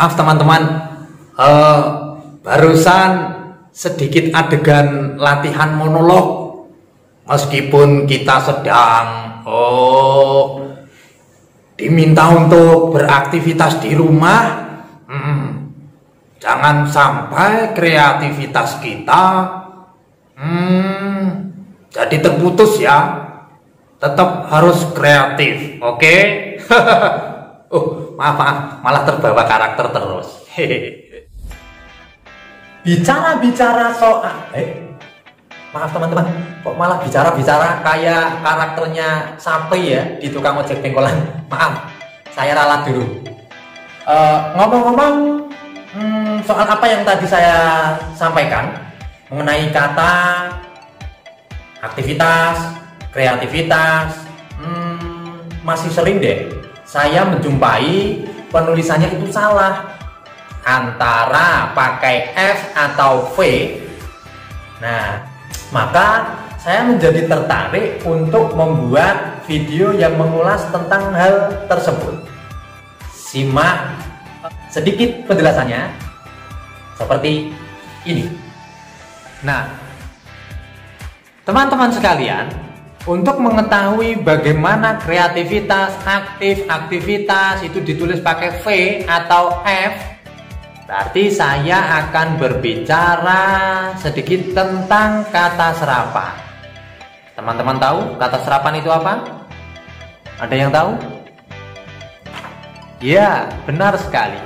Maaf teman-teman, eh, barusan sedikit adegan latihan monolog. Meskipun kita sedang diminta untuk beraktivitas di rumah, jangan sampai kreativitas kita jadi terputus ya. Tetap harus kreatif, oke? Maaf, malah terbawa karakter terus. Bicara-bicara soal maaf teman-teman, kok malah bicara-bicara kayak karakternya Sapri ya di tukang ojek pengkolan. Maaf, saya ralat dulu. Ngomong-ngomong, soal apa yang tadi saya sampaikan mengenai kata aktivitas, kreativitas, masih sering deh saya menjumpai penulisannya itu salah antara pakai F atau V. Nah, maka saya menjadi tertarik untuk membuat video yang mengulas tentang hal tersebut. Simak sedikit penjelasannya seperti ini. Nah, teman-teman sekalian, untuk mengetahui bagaimana kreativitas, aktivitas itu ditulis pakai V atau F, berarti saya akan berbicara sedikit tentang kata serapan. Teman-teman tahu kata serapan itu apa? Ada yang tahu? Ya, benar sekali.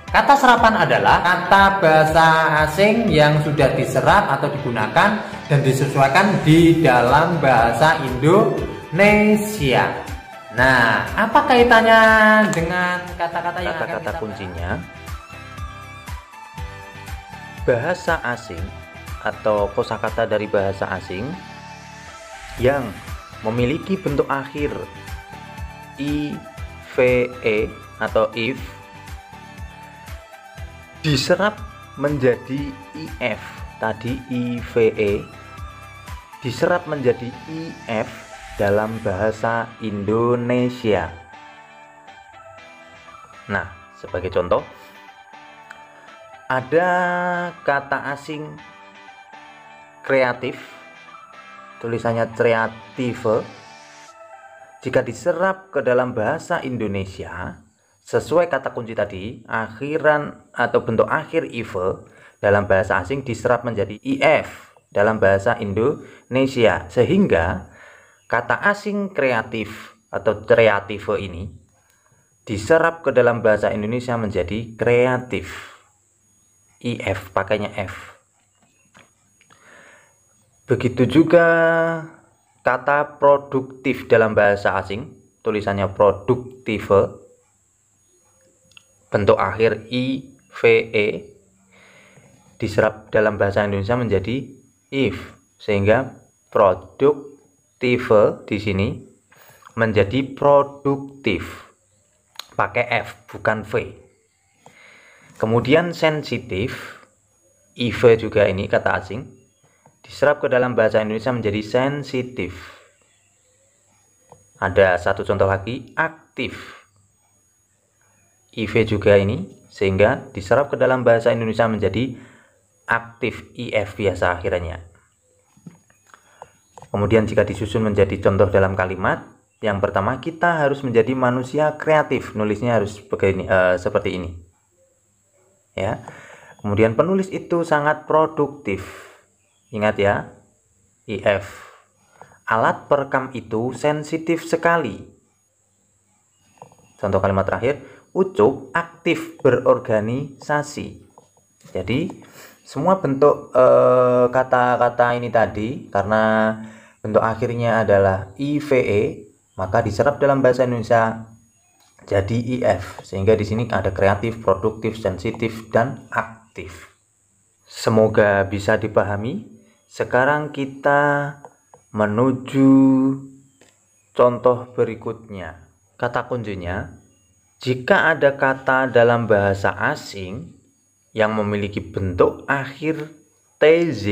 Kata serapan adalah kata bahasa asing yang sudah diserap atau digunakan dan disesuaikan di dalam bahasa Indonesia. Nah, apa kaitannya dengan kata-kata yang kata-kata kuncinya? Bahasa asing atau kosakata dari bahasa asing yang memiliki bentuk akhir IVE atau if diserap menjadi IF, tadi IVE diserap menjadi IF dalam bahasa Indonesia. Nah, sebagai contoh, ada kata asing kreatif, tulisannya kreative. Jika diserap ke dalam bahasa Indonesia sesuai kata kunci tadi, akhiran atau bentuk akhir IVE dalam bahasa asing diserap menjadi IF dalam bahasa Indonesia, sehingga kata asing kreatif atau kreative ini diserap ke dalam bahasa Indonesia menjadi kreatif. IF, pakainya F. Begitu juga kata produktif dalam bahasa asing, tulisannya produktive, bentuk akhir IVE diserap dalam bahasa Indonesia menjadi if, sehingga produktive di sini menjadi produktif, pakai F bukan V. Kemudian sensitif, IV juga ini kata asing, diserap ke dalam bahasa Indonesia menjadi sensitif. Ada satu contoh lagi, aktif, IV juga ini, sehingga diserap ke dalam bahasa Indonesia menjadi aktif, IF biasa akhirannya. Kemudian jika disusun menjadi contoh dalam kalimat, yang pertama kita harus menjadi manusia kreatif, nulisnya harus begini, seperti ini ya. Kemudian penulis itu sangat produktif, ingat ya, IF. Alat perekam itu sensitif sekali. Contoh kalimat terakhir, Ucup aktif berorganisasi. Jadi semua bentuk kata-kata ini tadi, karena bentuk akhirnya adalah IVE, maka diserap dalam bahasa Indonesia jadi IF, sehingga di sini ada kreatif, produktif, sensitif, dan aktif. Semoga bisa dipahami. Sekarang kita menuju contoh berikutnya. Kata kuncinya, jika ada kata dalam bahasa asing yang memiliki bentuk akhir TZ,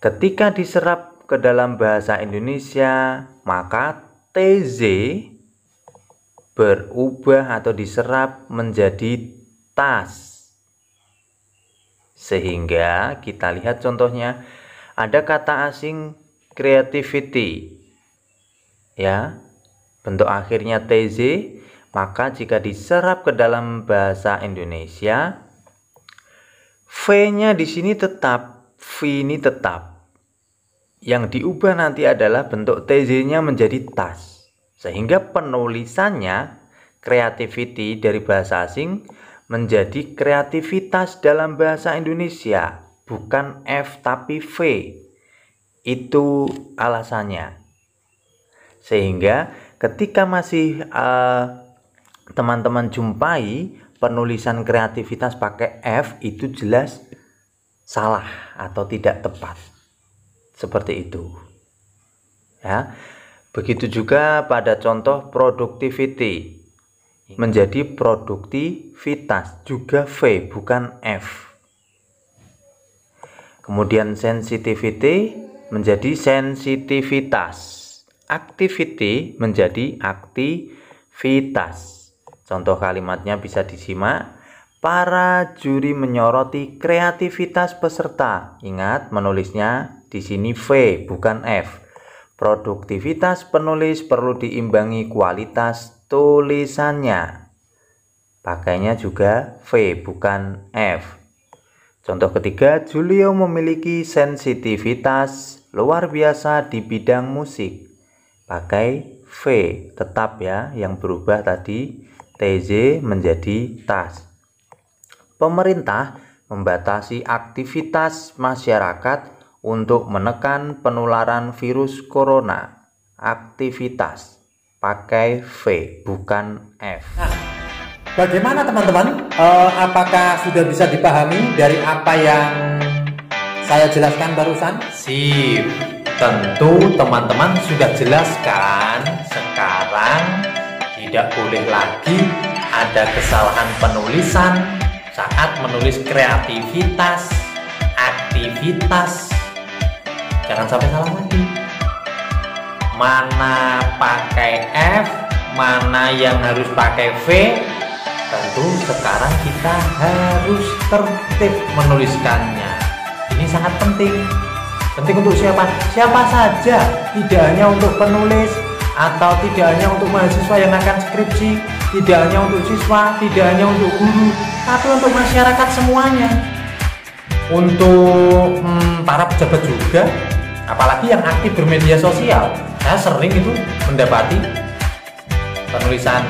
ketika diserap ke dalam bahasa Indonesia, maka TZ berubah atau diserap menjadi tas. Sehingga kita lihat contohnya, ada kata asing creativity, ya, bentuk akhirnya TZ, maka jika diserap ke dalam bahasa Indonesia, V-nya di sini tetap, V ini tetap. Yang diubah nanti adalah bentuk TZ-nya menjadi tas. Sehingga penulisannya creativity dari bahasa asing menjadi kreativitas dalam bahasa Indonesia, bukan F tapi V. Itu alasannya. Sehingga ketika masih teman-teman jumpai penulisan kreativitas pakai F, itu jelas salah atau tidak tepat. Seperti itu. Ya. Begitu juga pada contoh productivity. Menjadi produktivitas, juga V bukan F. Kemudian sensitivity menjadi sensitivitas. Activity menjadi aktivitas. Contoh kalimatnya bisa disimak. Para juri menyoroti kreativitas peserta. Ingat, menulisnya di sini V bukan F. Produktivitas penulis perlu diimbangi kualitas tulisannya. Pakainya juga V bukan F. Contoh ketiga, Julio memiliki sensitivitas luar biasa di bidang musik. Pakai V tetap ya, yang berubah tadi TZ menjadi tas. Pemerintah membatasi aktivitas masyarakat untuk menekan penularan virus corona. Aktivitas pakai V bukan F. Nah, bagaimana teman-teman? Apakah sudah bisa dipahami dari apa yang saya jelaskan barusan? Sip. Tentu teman-teman sudah jelaskan. Sekarang tidak boleh lagi ada kesalahan penulisan saat menulis kreativitas, aktivitas. Jangan sampai salah lagi. Mana pakai F, mana yang harus pakai V. Tentu sekarang kita harus tertib menuliskannya. Ini sangat penting. Penting untuk siapa? Siapa saja. Tidak hanya untuk penulis, atau tidak hanya untuk mahasiswa yang akan skripsi, tidak hanya untuk siswa, tidak hanya untuk guru, tapi untuk masyarakat semuanya. Untuk para pejabat juga, apalagi yang aktif bermedia sosial. Saya sering itu mendapati penulisan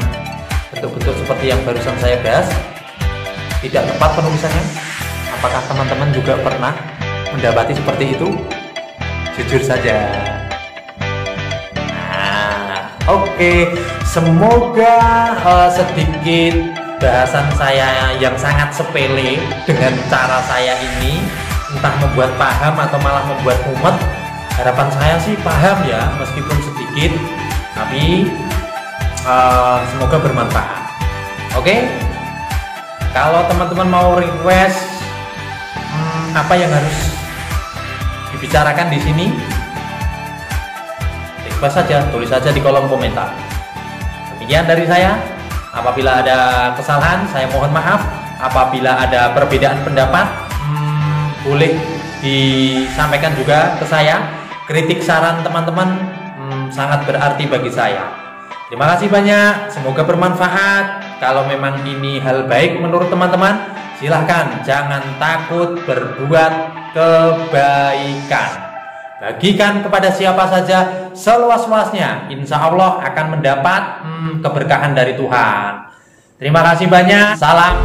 bentuk-bentuk seperti yang barusan saya bahas tidak tepat penulisannya. Apakah teman-teman juga pernah mendapati seperti itu? Jujur saja. Oke, semoga sedikit bahasan saya yang sangat sepele dengan cara saya ini entah membuat paham atau malah membuat mumet. Harapan saya sih paham ya, meskipun sedikit, tapi semoga bermanfaat. Oke, kalau teman-teman mau request apa yang harus dibicarakan di sini, saja, tulis saja di kolom komentar. Demikian dari saya. Apabila ada kesalahan, saya mohon maaf. Apabila ada perbedaan pendapat, boleh disampaikan juga ke saya. Kritik saran teman-teman sangat berarti bagi saya. Terima kasih banyak. Semoga bermanfaat. Kalau memang ini hal baik menurut teman-teman, silahkan jangan takut berbuat kebaikan. Bagikan kepada siapa saja seluas-luasnya. Insya Allah akan mendapat keberkahan dari Tuhan. Terima kasih banyak. Salam.